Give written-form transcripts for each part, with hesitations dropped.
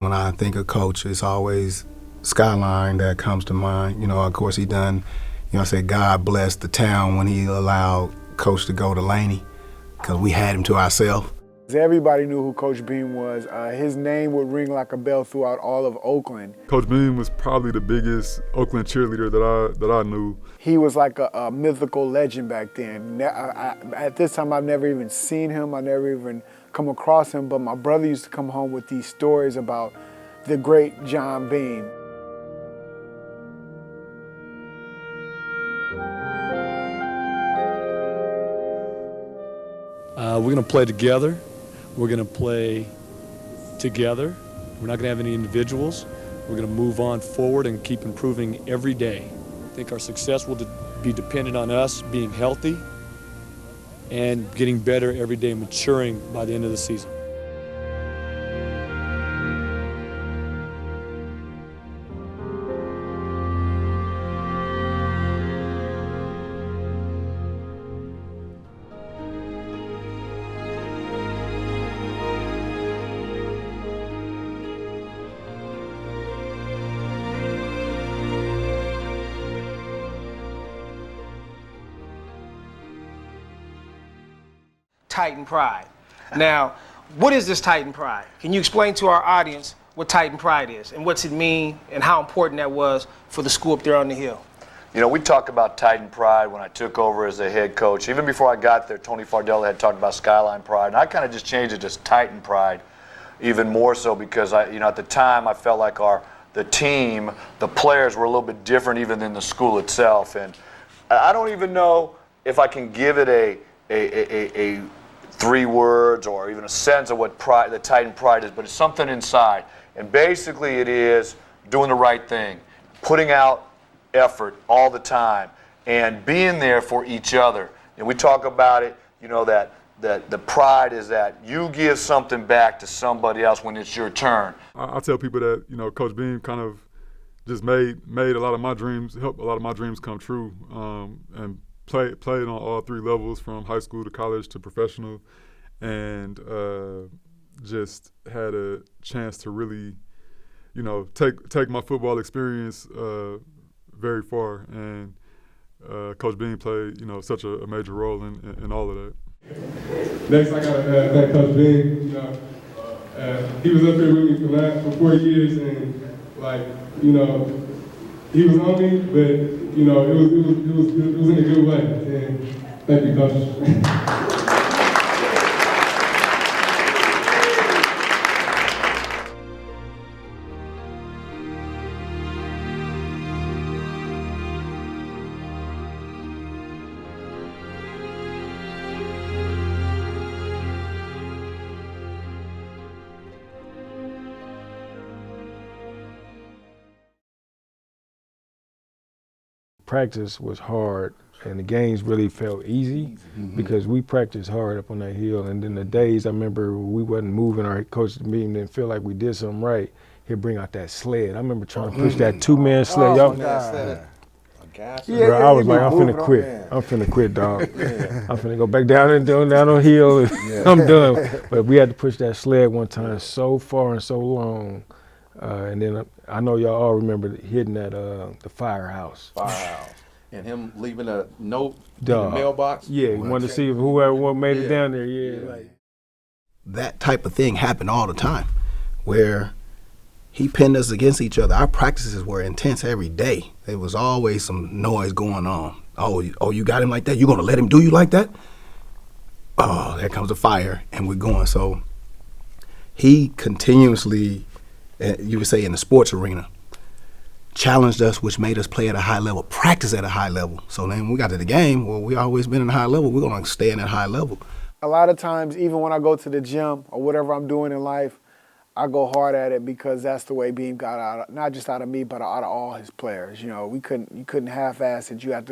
When I think of Coach, it's always Skyline that comes to mind. Of course, he done, I said God bless the town when he allowed Coach to go to Laney, because we had him to ourselves. Everybody knew who Coach Beam was. His name would ring like a bell throughout all of Oakland. Coach Beam was probably the biggest Oakland cheerleader that I knew. He was like a mythical legend back then. At this time, I've never even seen him. I never even come across him, but my brother used to come home with these stories about the great John Beam. We're going to play together. We're going to play together. We're not going to have any individuals. We're going to move on forward and keep improving every day. I think our success will be dependent on us being healthy and getting better every day, maturing by the end of the season. Titan Pride. Now, what is this Titan Pride? Can you explain to our audience what Titan Pride is and what's it mean and how important that was for the school up there on the hill? We talk about Titan Pride when I took over as the head coach. Even before I got there, Tony Fardella had talked about Skyline Pride, and I kind of just changed it to Titan Pride, even more so because at the time I felt like the team, the players were a little bit different even than the school itself, and I don't even know if I can give it a 3 words or even a sense of what the Titan Pride is, but it's something inside. And basically it is doing the right thing, putting out effort all the time, and being there for each other. And we talk about it, that the pride is that you give something back to somebody else when it's your turn. I tell people that, Coach Beam kind of just made a lot of my dreams, helped a lot of my dreams come true, and played on all 3 levels, from high school to college to professional, and just had a chance to really, take my football experience very far. And Coach Bean played, such a major role in all of that. Next, I got to thank Coach Bean. He was up here with me for 4 years, and he was on me, but it was in a good way. And thank you, Coach. Practice was hard, and the games really felt easy because we practiced hard up on that hill. And then the days I remember we wasn't moving, our coach meeting didn't feel like we did something right, he'd bring out that sled. I remember trying to push that 2-man sled. Bro, I was like, I'm finna quit. I'm finna quit, dog. I'm finna go back down on hill. I'm done. But we had to push that sled one time so far and so long. And then I know y'all all remember hitting that the firehouse. And him leaving a note in the mailbox. Yeah, he wanted to see if whoever made it down there. Yeah. That type of thing happened all the time, where he pinned us against each other. Our practices were intense every day. There was always some noise going on. Oh, you got him like that? You gonna let him do you like that? Oh, there comes the fire, and we're going. So he continuously, you would say in the sports arena, challenged us, which made us play at a high level, practice at a high level. So then when we got to the game, well, we always been in a high level. We're going to stay in that high level. A lot of times, even when I go to the gym or whatever I'm doing in life, I go hard at it because that's the way Beam got out, not just out of me, but out of all his players. You couldn't half-ass it. You had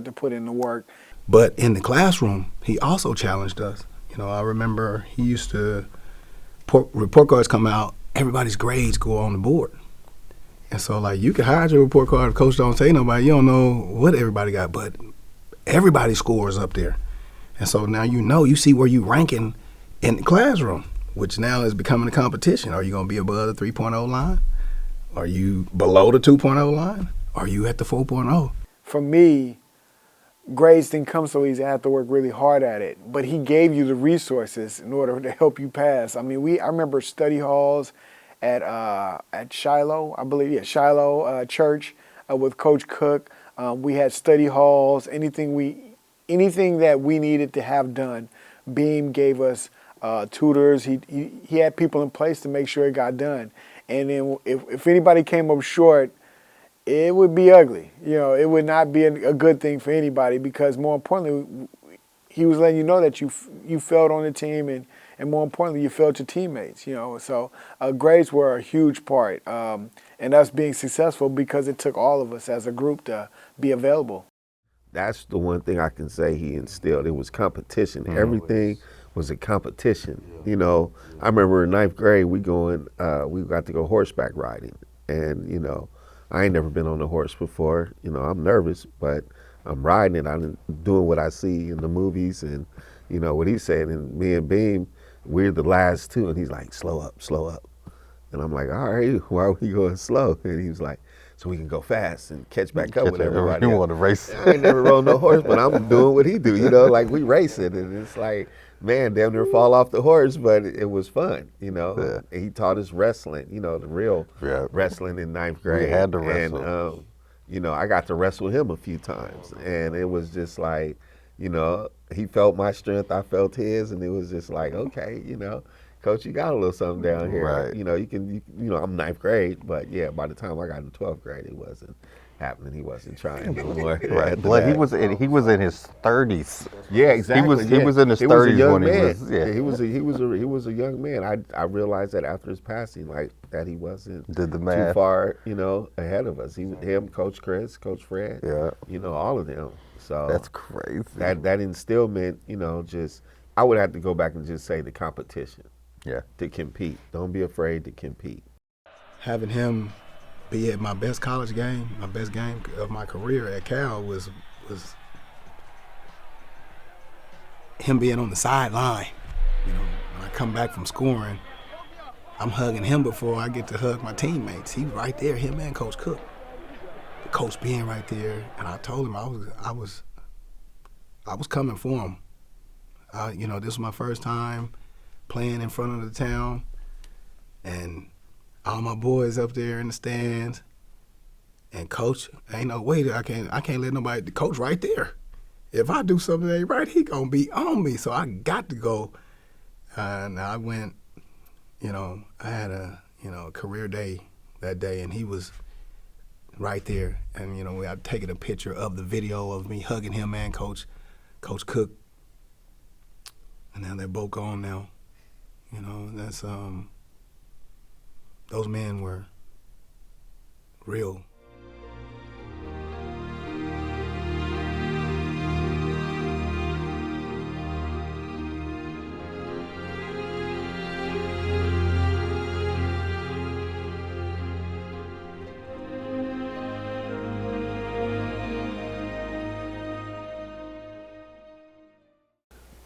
to put in the work. But in the classroom, he also challenged us. I remember he used to, report cards come out, everybody's grades go on the board. And so, you can hide your report card if coach don't say nobody. You don't know what everybody got, but everybody scores up there. And so now you see where you ranking in the classroom. which now is becoming a competition. Are you going to be above the 3.0 line? Are you below the 2.0 line? Are you at the 4.0? For me, grades didn't come so easy. I had to work really hard at it. But he gave you the resources in order to help you pass. I mean, I remember study halls at Shiloh, I believe, Shiloh Church with Coach Cook. We had study halls. Anything that we needed to have done, Beam gave us tutors. He had people in place to make sure it got done. And then if anybody came up short, it would be ugly. It would not be a good thing for anybody, because more importantly, he was letting you know that you failed on the team, and more importantly, you failed your teammates. So grades were a huge part, and us being successful because it took all of us as a group to be available. That's the one thing I can say he instilled. It was competition. Everything was a competition. I remember in 9th grade we got to go horseback riding, and I ain't never been on a horse before. I'm nervous, but I'm riding it. I'm doing what I see in the movies, and what he's saying. And me and Beam, we're the last two, and he's like, slow up, slow up. And I'm like, all right, why are we going slow? And he was like, so we can go fast and catch back up with everybody. You want to race? I ain't never rode no horse, but I'm doing what he do. Like we racing, and it's like, man, damn near fall off the horse, but it was fun. Yeah. He taught us wrestling. The real wrestling in 9th grade. We had to wrestle. And I got to wrestle him a few times, and it was just like, he felt my strength, I felt his, and it was just like, okay, Coach, you got a little something down here. Right. I'm 9th grade, but yeah, by the time I got to 12th grade, it wasn't happening. He wasn't trying no more. Right. But he was in his 30s. Yeah, exactly. He was in his 30s when man. he was. Yeah. He was a young man. I realized that after his passing, like that he wasn't Did the math. too far, ahead of us. Him, Coach Chris, Coach Fred. Yeah. All of them. So That's crazy. That instillment, just I would have to go back and just say the competition. Yeah. To compete. Don't be afraid to compete. Having him be at my best college game, my best game of my career at Cal was him being on the sideline. When I come back from scoring, I'm hugging him before I get to hug my teammates. He's right there, him and Coach Cook. The coach being right there, and I told him I was coming for him. This was my first time playing in front of the town, and all my boys up there in the stands, and Coach, ain't no way that I can't let nobody, the coach right there. If I do something that ain't right, he gonna be on me, so I got to go. And I went, I had a career day that day, and he was right there, and we had taken a picture of the video of me hugging him and Coach Cook, and now they're both gone now. That's those men were real.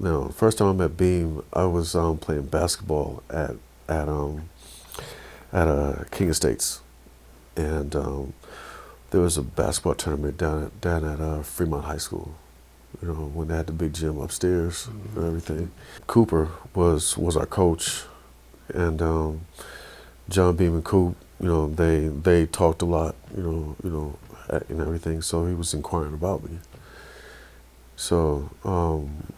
No, first time I met Beam, I was playing basketball at King Estates, and there was a basketball tournament down at Fremont High School. When they had the big gym upstairs and everything. Cooper was our coach, and John Beam and Coop, they talked a lot, and everything. So he was inquiring about me. So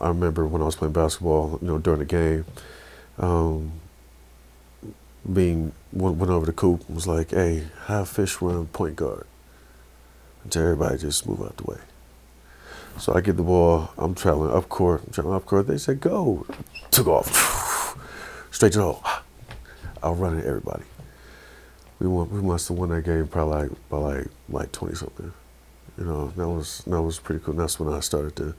I remember when I was playing basketball, during the game, went over to Coop and was like, "Hey, have Fish run point guard." And tell everybody just move out the way. So I get the ball. I'm traveling up court. They said go. Took off straight to the hole. Outrunning everybody. We must have won that game probably by like 20 something. That was pretty cool. And that's when I started to,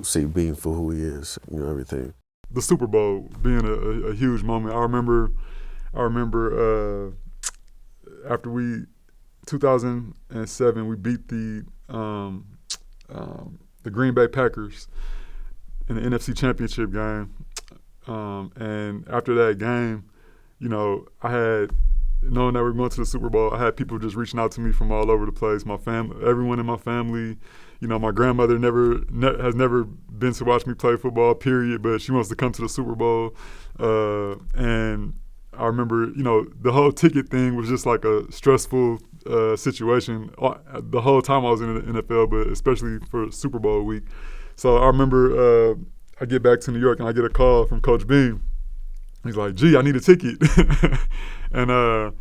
see Beam for who he is, everything. The Super Bowl being a huge moment. I remember after 2007, we beat the Green Bay Packers in the NFC Championship game. And after that game, I had, knowing that we were going to the Super Bowl, I had people just reaching out to me from all over the place. My family, everyone in my family, my grandmother has never been to watch me play football, period, but she wants to come to the Super Bowl. And I remember, the whole ticket thing was just like a stressful situation the whole time I was in the NFL, but especially for Super Bowl week. So I remember I get back to New York and I get a call from Coach Beam. He's like, "Gee, I need a ticket." And I'm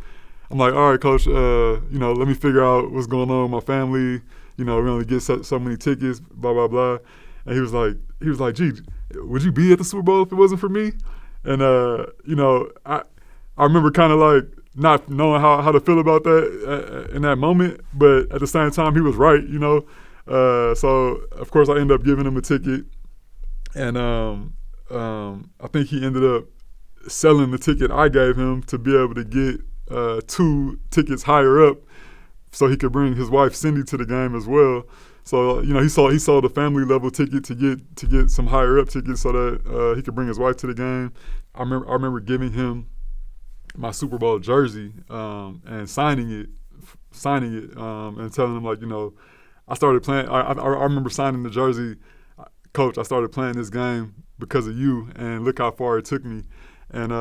like, "All right, Coach, let me figure out what's going on with my family. We only get so many tickets, blah, blah, blah." And he was like, "Gee, would you be at the Super Bowl if it wasn't for me?" And, I remember kind of like not knowing how to feel about that in that moment. But at the same time, he was right, So, of course, I ended up giving him a ticket. And I think he ended up selling the ticket I gave him to be able to get 2 tickets higher up so he could bring his wife Cindy to the game as well. So he sold a family level ticket to get some higher up tickets so that he could bring his wife to the game. I remember giving him my Super Bowl jersey and signing it and telling him, like, I started playing. I remember signing the jersey, "Coach, I started playing this game because of you, and look how far it took me." And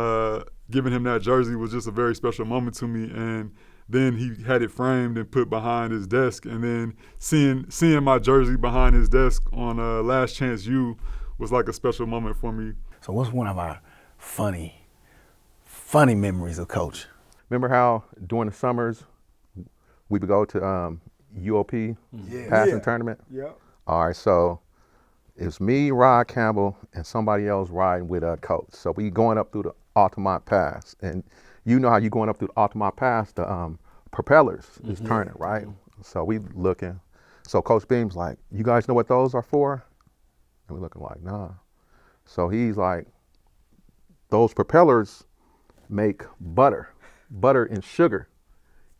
giving him that jersey was just a very special moment to me. And then he had it framed and put behind his desk. And then seeing my jersey behind his desk on Last Chance U was like a special moment for me. So what's one of our funny memories of Coach? Remember how during the summers we would go to UOP passing tournament? Yeah. All right, so it's me, Rod Campbell, and somebody else riding with a coach. So we going up through the Altamont Pass, and you know how you going up through the Altamont Pass, the propellers is turning, right? So we looking. So Coach Beam's like, "You guys know what those are for?" And we looking like, "Nah." So he's like, "Those propellers make butter and sugar,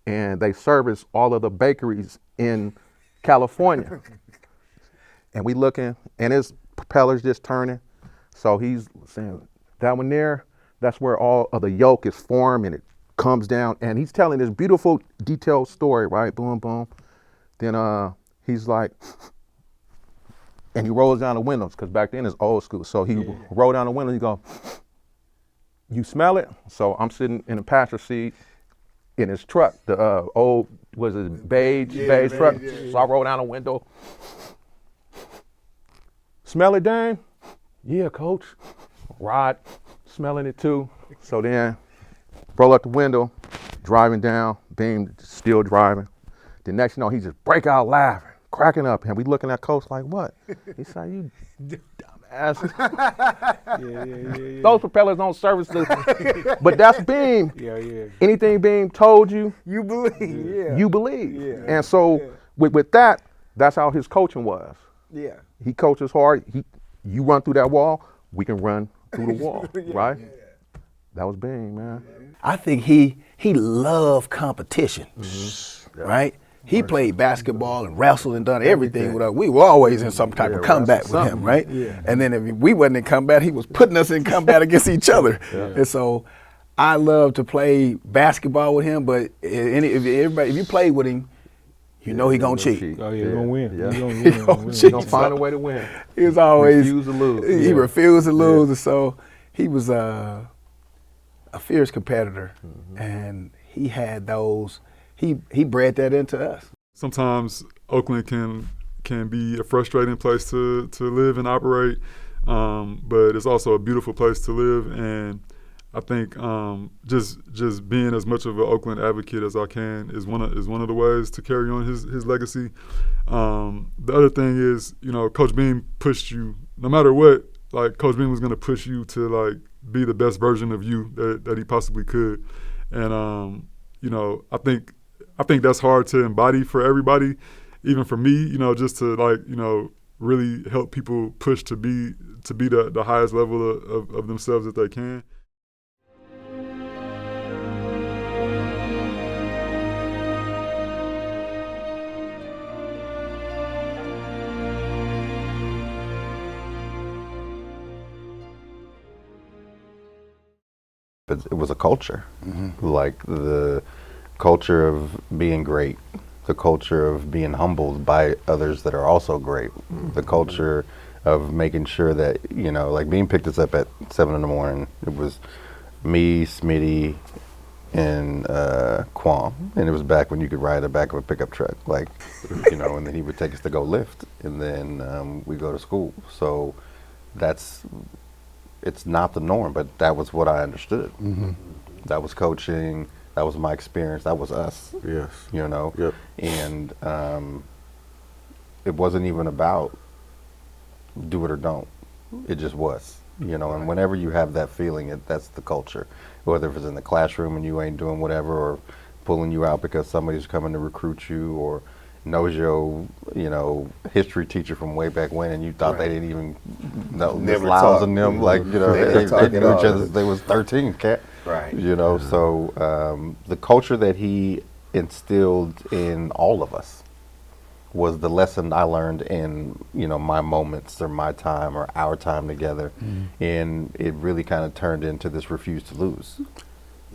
and they service all of the bakeries in California." And we looking, and his propeller's just turning. So he's saying, "That one there, that's where all of the yolk is formed and it comes down." And he's telling this beautiful, detailed story, right? Boom, boom. Then he's like, and he rolls down the windows, because back then it's old school. So he rolled down the window, he go, "You smell it?" So I'm sitting in the passenger seat in his truck, the old, was it beige truck? So I roll down the window. "Smell it, Dane?" "Yeah, Coach." Rod smelling it too. So then roll up the window, driving down, Beam still driving. The next you know, he just break out laughing, cracking up, and we looking at Coach like, "What?" He said, "You dumbass." Those propellers don't service the, but that's Beam. Anything Beam told you, You believe. you believe. And so with that, that's how his coaching was. Yeah. He coaches hard. You run through that wall, we can run through the wall, right? That was Beam, man. I think he loved competition, right? He played basketball and wrestled and done everything with us. We were always in some type of combat with him, right? And then if we wasn't in combat, he was putting us in combat against each other. And so I love to play basketball with him, but if you play with him, you know he gonna cheat. Oh, yeah, he's gonna win. Yeah. He's gonna win. He's gonna find a way to win. He was always Refuse to lose. He refused to lose, and so he was a fierce competitor, and he had those. He bred that into us. Sometimes Oakland can be a frustrating place to live and operate, but it's also a beautiful place to live. And I think just being as much of an Oakland advocate as I can is one of the ways to carry on his legacy. The other thing is, Coach Beam pushed you no matter what. Like, Coach Beam was going to push you to like be the best version of you that he possibly could. And I think that's hard to embody for everybody, even for me. Just to really help people push to be the highest level of themselves that they can. it was a culture, like the culture of being great, the culture of being humbled by others that are also great, the culture of making sure that, you know, like Beam picked us up at 7 in the morning. It was me, Smitty, and Quam, and it was back when you could ride in the back of a pickup truck, like, you know, and then he would take us to go lift, and then we go to school. So it's not the norm, but that was what I understood. That was coaching. That was my experience. That was us. Yes. You know. Yep. And it wasn't even about do it or don't. It just was. You know. And whenever you have that feeling, that's the culture. Whether it's in the classroom and you ain't doing whatever, or pulling you out because somebody's coming to recruit you, or knows your, you know, history teacher from way back when, and you thought they didn't even know the Lyles and them, like, you know, they knew each other. They was 13, cat. Right. You know, so the culture that he instilled in all of us was the lesson I learned in, you know, my moments or my time or our time together, and it really kind of turned into this refuse to lose.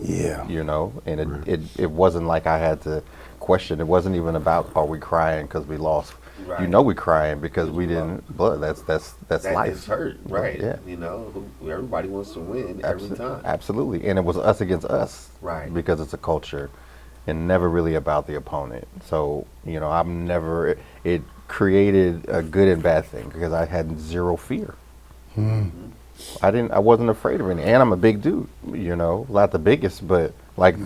Yeah. You know, and it wasn't like I had to question. It wasn't even about, are we crying because we lost? Right. You know, we crying because we didn't. But that's That life. is hurt, right? Yeah. You know, everybody wants to win every time. Absolutely, and it was us against us, Right. Because it's a culture, and never really about the opponent. So, you know, it created a good and bad thing because I had zero fear. I wasn't afraid of anything, and I'm a big dude, you know, not the biggest, but like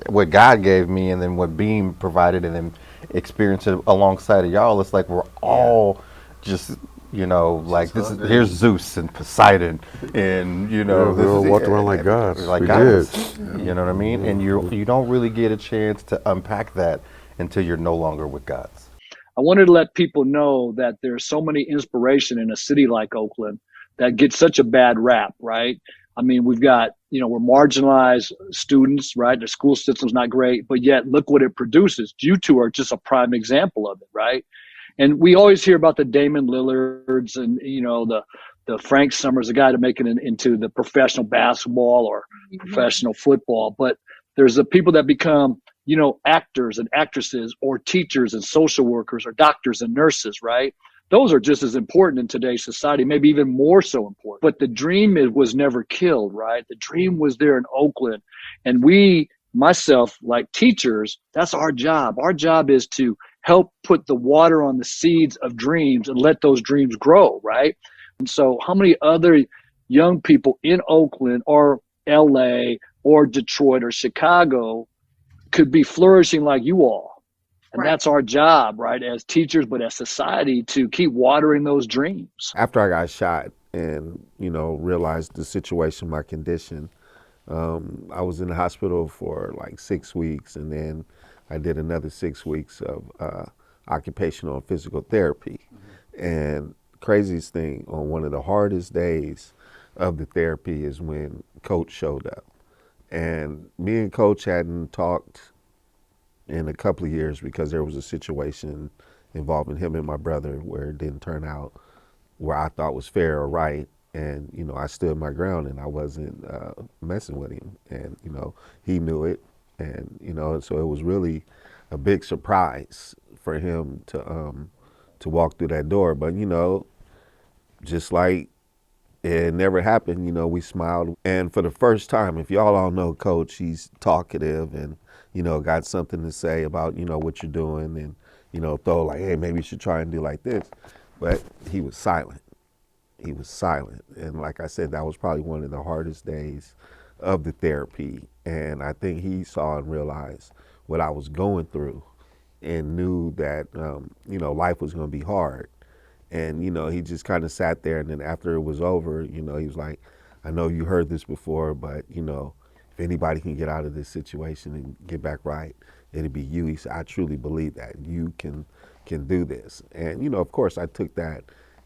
what God gave me, and then what Beam provided, and then experience it alongside of y'all. It's like we're all just, you know, like here's Zeus and Poseidon, and you know, we all walked around like gods. like we gods. did. You know what I mean? And you don't really get a chance to unpack that until you're no longer with gods. I wanted to let people know that there's so many inspiration in a city like Oakland that gets such a bad rap, right? I mean, we've got, you know, we're marginalized students, right? The school system's not great, but yet look what it produces. You two are just a prime example of it, right? And we always hear about the Damon Lillards and, you know, the Frank Summers, the guy to make it into the professional basketball or professional football. But there's the people that become, you know, actors and actresses or teachers and social workers or doctors and nurses, right? Those are just as important in today's society, maybe even more so important. But the dream was never killed, right? The dream was there in Oakland. And myself, like teachers, that's our job. Our job is to help put the water on the seeds of dreams and let those dreams grow, right? And so how many other young people in Oakland or LA or Detroit or Chicago could be flourishing like you all? And that's our job, right, as teachers, but as society, to keep watering those dreams. After I got shot and, you know, realized the situation, my condition, I was in the hospital for like 6 weeks, and then I did another 6 weeks of occupational and physical therapy. And craziest thing, on one of the hardest days of the therapy is when Coach showed up. And me and Coach hadn't talked in a couple of years because there was a situation involving him and my brother where it didn't turn out where I thought was fair or right. And, you know, I stood my ground and I wasn't messing with him. And, you know, he knew it. And, you know, so it was really a big surprise for him to walk through that door. But, you know, just like it never happened, you know, we smiled. And for the first time, if y'all all know Coach, he's talkative and, you know, got something to say about, you know, what you're doing and, you know, throw like, hey, maybe you should try and do like this. But he was silent. He was silent. And like I said, that was probably one of the hardest days of the therapy. And I think he saw and realized what I was going through and knew that, you know, life was going to be hard. And, you know, he just kind of sat there. And then after it was over, you know, he was like, I know you heard this before, but, you know, if anybody can get out of this situation and get back right, it'd be you. He said, I truly believe that you can do this. And, you know, of course, I took that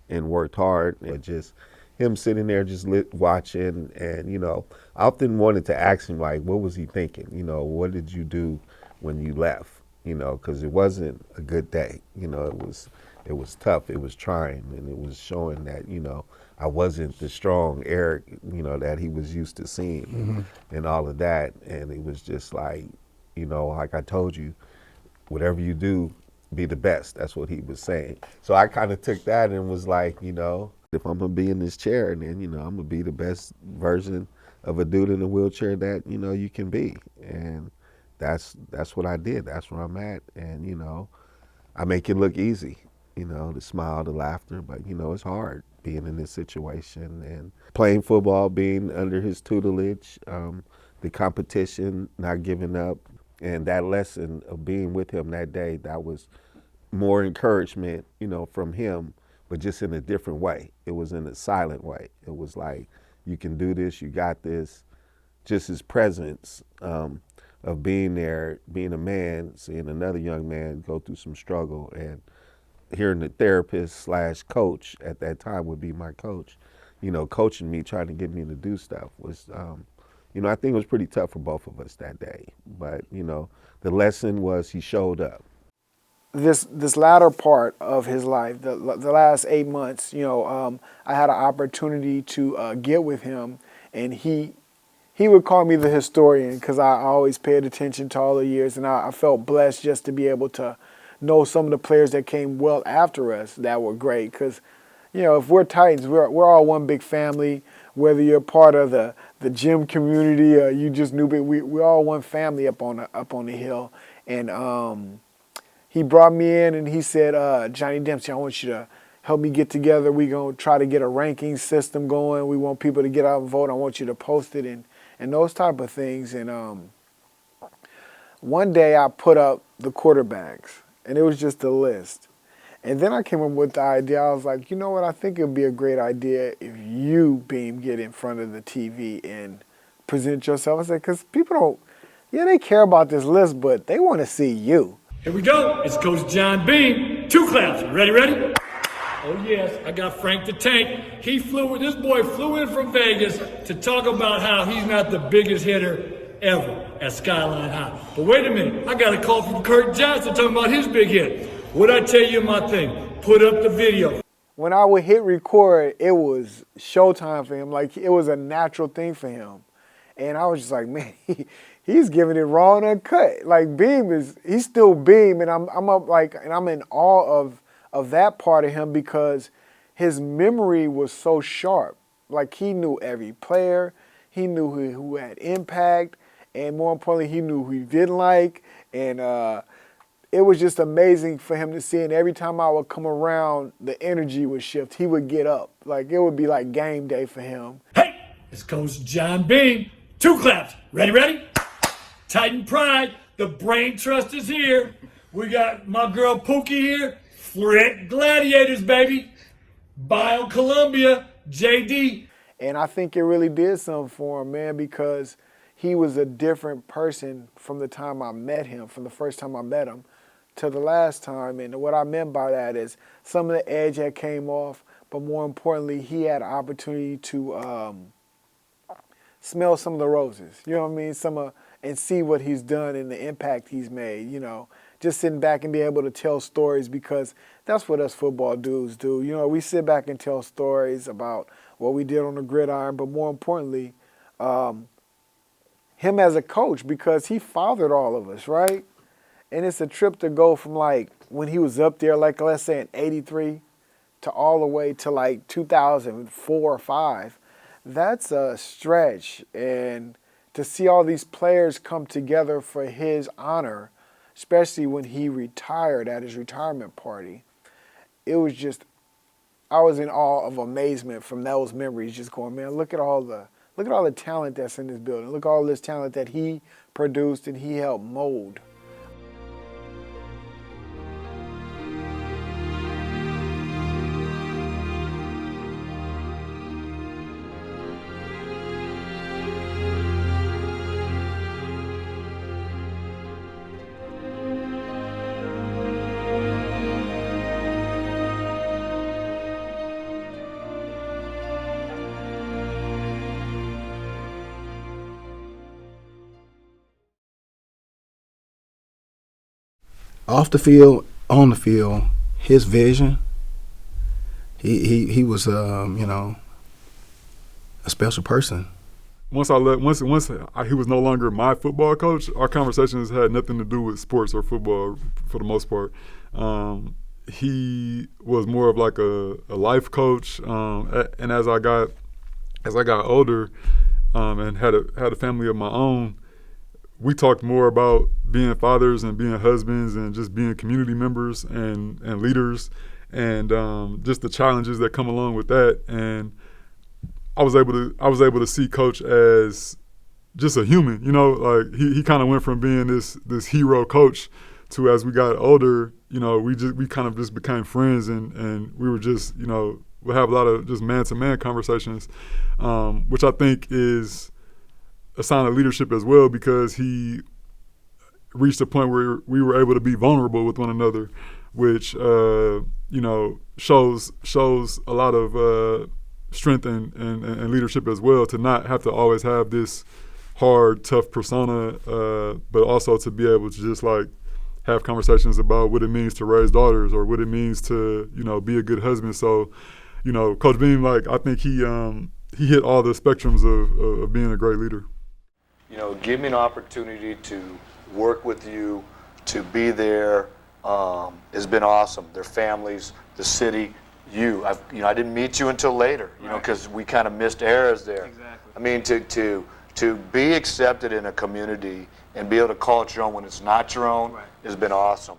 and worked hard. And just him sitting there just watching. And, you know, I often wanted to ask him, like, what was he thinking? You know, what did you do when you left? You know, because it wasn't a good day. You know, it was It was tough. It was trying, and it was showing that, you know, I wasn't the strong Eric, you know, that he was used to seeing, and all of that. And it was just like, you know, like I told you, whatever you do, be the best. That's what he was saying. So I kind of took that and was like, you know, if I'm gonna be in this chair, then, you know, I'm gonna be the best version of a dude in a wheelchair that, you know, you can be. And that's what I did. That's where I'm at. And, you know, I make it look easy, you know, the smile, the laughter, but, you know, it's hard being in this situation and playing football, being under his tutelage, the competition, not giving up. And that lesson of being with him that day, that was more encouragement, you know, from him, but just in a different way. It was in a silent way. It was like, you can do this, you got this. Just his presence of being there, being a man, seeing another young man go through some struggle, and hearing the therapist / coach at that time would be my coach, you know, coaching me, trying to get me to do stuff was, you know, I think it was pretty tough for both of us that day. But, you know, the lesson was he showed up. This latter part of his life, the last 8 months, you know, I had an opportunity to get with him, and he would call me the historian because I always paid attention to all the years, and I felt blessed just to be able to know some of the players that came well after us that were great. Because, you know, if we're Titans, we're all one big family. Whether you're part of the gym community or you just knew, but we're all one family up on the hill. And he brought me in and he said, Johnny Dempsey, I want you to help me get together. We're going to try to get a ranking system going. We want people to get out and vote. I want you to post it and those type of things. And one day I put up the quarterbacks, and it was just a list. And then I came up with the idea. I was like, you know what? I think it would be a great idea if you, Beam, get in front of the TV and present yourself. I said, because people don't, yeah, they care about this list, but they want to see you. Here we go. It's Coach John Beam. 2 claps. Ready? Oh, yes. I got Frank the Tank. This boy flew in from Vegas to talk about how he's not the biggest hitter ever at Skyline High. But wait a minute. I got a call from Kurt Johnson talking about his big hit. What'd I tell you in my thing? Put up the video. When I would hit record, it was showtime for him. Like, it was a natural thing for him. And I was just like, man, he's giving it raw and uncut. Like, he's still Beam, and I'm up like, and I'm in awe of that part of him because his memory was so sharp. Like, he knew every player, he knew who had impact, and more importantly, he knew who he didn't like. And it was just amazing for him to see. And every time I would come around, the energy would shift. He would get up. Like, it would be like game day for him. Hey, it's Coach John Beam. 2 claps. Ready? Titan Pride. The brain trust is here. We got my girl Pookie here. Fred Gladiators, baby. Bio Columbia. JD. And I think it really did something for him, man, because he was a different person from the time I met him, from the first time I met him to the last time. And what I meant by that is some of the edge had came off, but more importantly, he had an opportunity to smell some of the roses, you know what I mean? And see what he's done and the impact he's made, you know. Just sitting back and be able to tell stories, because that's what us football dudes do. You know, we sit back and tell stories about what we did on the gridiron, but more importantly, him as a coach, because he fathered all of us, right? And it's a trip to go from like when he was up there, like let's say in '83, to all the way to like 2004 or 5. That's a stretch. And to see all these players come together for his honor, especially when he retired at his retirement party, it was just, I was in awe of amazement from those memories, just going, man, look at all the talent that's in this building. Look at all this talent that he produced and he helped mold. Off the field, on the field, his vision. He was you know, a special person. Once I left, once he was no longer my football coach, our conversations had nothing to do with sports or football for the most part. He was more of like a life coach, and as I got older, and had a family of my own, we talked more about being fathers and being husbands and just being community members and leaders, and just the challenges that come along with that. And I was able to see Coach as just a human, you know, like he kind of went from being this hero coach to, as we got older, you know, we kind of just became friends, and we were just, you know, we have a lot of just man-to-man conversations, which I think is a sign of leadership as well, because he reached a point where we were able to be vulnerable with one another, which you know, shows a lot of strength and leadership as well, to not have to always have this hard, tough persona, but also to be able to just like have conversations about what it means to raise daughters, or what it means to, you know, be a good husband. So, you know, Coach Beam, like, I think he hit all the spectrums of being a great leader. You know, give me an opportunity to work with you, to be there. It's been awesome. Their families, the city, I didn't meet you until later, you know, because we kind of missed eras there. Exactly. I mean, to be accepted in a community and be able to call it your own when it's not your own has been awesome.